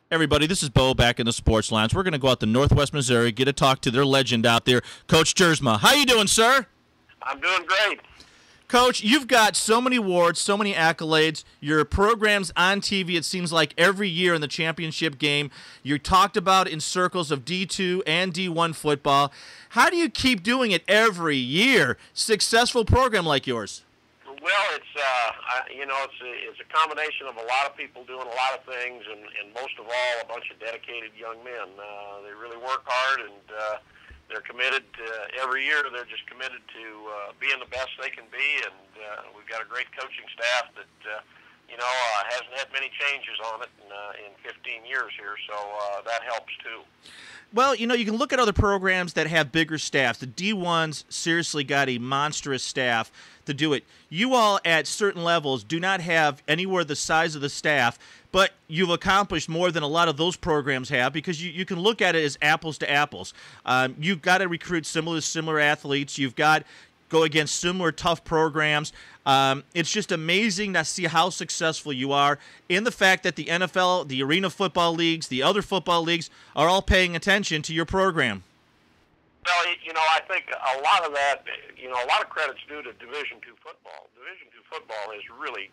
Everybody, this is Bo back in the Sports Lounge. We're going to go out to Northwest Missouri, get to talk to their legend out there, Coach Tjeerdsma. How you doing, sir? I'm doing great. Coach, you've got so many awards, so many accolades. Your program's on TV, it seems like, every year in the championship game. You're talked about in circles of D2 and D1 football. How do you keep doing it every year? Successful program like yours. Well, it's a combination of a lot of people doing a lot of things, and most of all, a bunch of dedicated young men. They really work hard, and they're committed every year. They're just committed to being the best they can be, and we've got a great coaching staff that hasn't had many changes on it in 15 years here, so that helps too. Well, you can look at other programs that have bigger staffs. The D1s seriously got a monstrous staff to do it. You all at certain levels do not have anywhere the size of the staff, but you've accomplished more than a lot of those programs have because you can look at it as apples to apples. You've got to recruit similar athletes. You've got go against similar tough programs. It's just amazing to see how successful you are in the fact that the NFL, the arena football leagues, the other football leagues are all paying attention to your program. Well, I think a lot of that, a lot of credit's due to Division II football. Division II football has really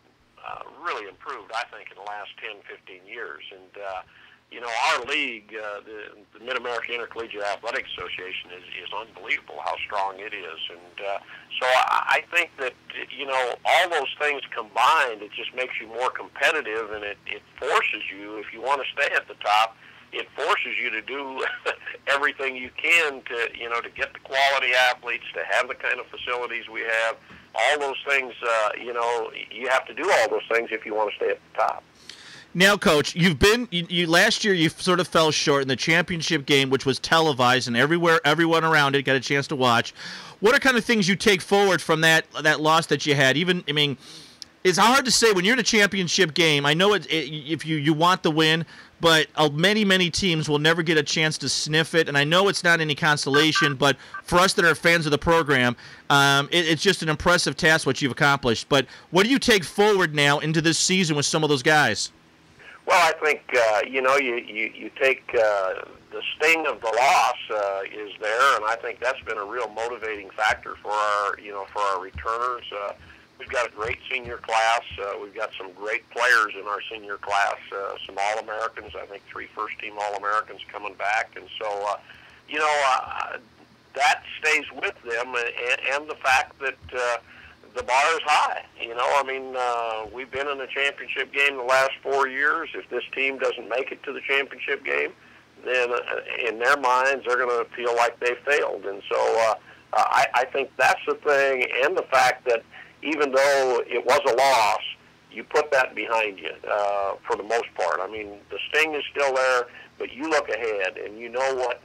improved, I think, in the last 10, 15 years. And, our league, the Mid-American Intercollegiate Athletic Association, is unbelievable how strong it is. And so I think that, all those things combined, it just makes you more competitive, and it forces you, if you want to stay at the top, it forces you to do everything you can to get the quality athletes, to have the kind of facilities we have. All those things, you have to do all those things if you want to stay at the top. Now, Coach, you last year you sort of fell short in the championship game, which was televised, and everyone around it got a chance to watch. What are kind of things you take forward from that loss that you had? It's hard to say when you're in a championship game. I know if you want the win, but many teams will never get a chance to sniff it. And I know it's not any consolation, but for us that are fans of the program, it's just an impressive task what you've accomplished. But what do you take forward now into this season with some of those guys? Well, I think you take the sting of the loss is there, and I think that's been a real motivating factor for our returners. We've got a great senior class. We've got some great players in our senior class, some All-Americans, I think 3 first-team All-Americans coming back. And so, that stays with them, and the fact that the bar is high. We've been in the championship game the last 4 years. If this team doesn't make it to the championship game, then in their minds they're going to feel like they failed. And so I think that's the thing, and the fact that even though it was a loss, you put that behind you for the most part. The sting is still there, but you look ahead and you know what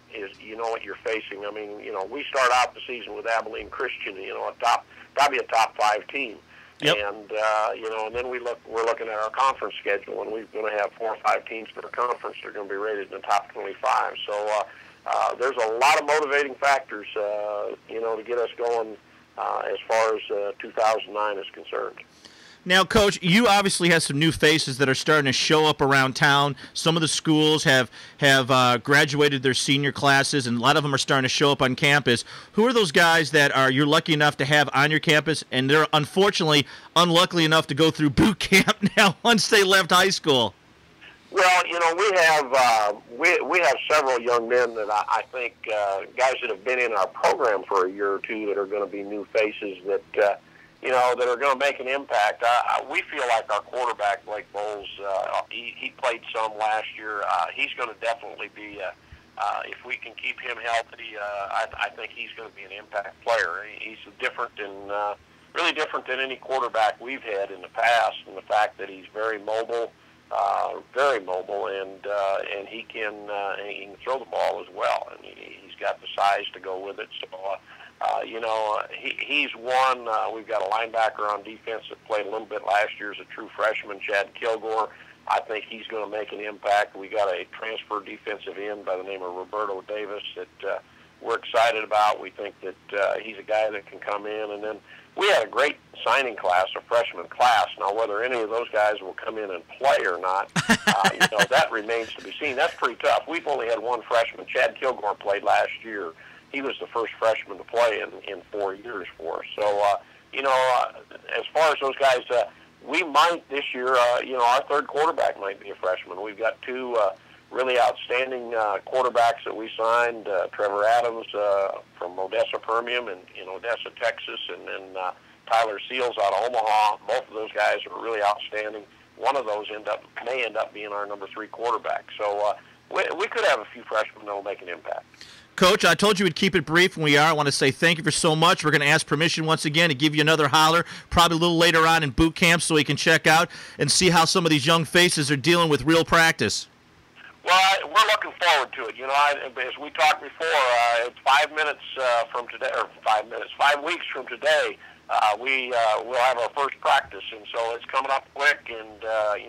you're facing. We start out the season with Abilene Christian, probably a top 5 team. Yep. And and then we're looking at our conference schedule, and we're going to have 4 or 5 teams for the conference that are going to be rated in the top 25. So there's a lot of motivating factors, to get us going as far as 2009 is concerned. Now, Coach, you obviously have some new faces that are starting to show up around town. Some of the schools have graduated their senior classes, and a lot of them are starting to show up on campus. Who are those guys that you're lucky enough to have on your campus, and they're unfortunately unlucky enough to go through boot camp now once they left high school? Well, we have several young men that I think guys that have been in our program for a year or two that are going to be new faces that that are going to make an impact. We feel like our quarterback, Blake Bowles, he played some last year. He's going to definitely be, if we can keep him healthy, I think he's going to be an impact player. He's really different than any quarterback we've had in the past, and the fact that he's very mobile, and he can throw the ball as well, and he's got the size to go with it. So, he's one. We've got a linebacker on defense that played a little bit last year as a true freshman, Chad Kilgore. I think he's going to make an impact. We got a transfer defensive end by the name of Roberto Davis that we're excited about. We think that he's a guy that can come in, and then we had a great signing class, a freshman class. Now, whether any of those guys will come in and play or not, that remains remains to be seen. That's pretty tough. We've only had one freshman. Chad Kilgore played last year. He was the first freshman to play in 4 years for us. So, as far as those guys, we might this year, our third quarterback might be a freshman. We've got two really outstanding quarterbacks that we signed, Trevor Adams from Odessa Permian in Odessa, Texas, and then Tyler Seals out of Omaha. Both of those guys are really outstanding. One of those may end up being our number 3 quarterback. So we could have a few freshmen that will make an impact. Coach, I told you we'd keep it brief, and we are. I want to say thank you for so much. We're going to ask permission once again to give you another holler, probably a little later on in boot camp, so we can check out and see how some of these young faces are dealing with real practice. Well, we're looking forward to it. As we talked before, it's 5 minutes from today, or 5 weeks from today, we'll have our first practice, and so it's coming up quick, and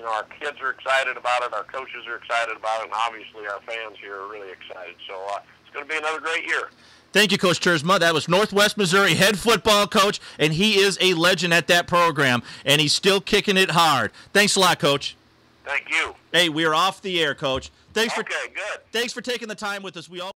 our kids are excited about it, our coaches are excited about it, and obviously our fans here are really excited. So it's going to be another great year. Thank you, Coach Tjeerdsma. That was Northwest Missouri head football coach, and he is a legend at that program, and he's still kicking it hard. Thanks a lot, Coach. Thank you. Hey, we are off the air, Coach. Okay, good. Thanks for taking the time with us. We all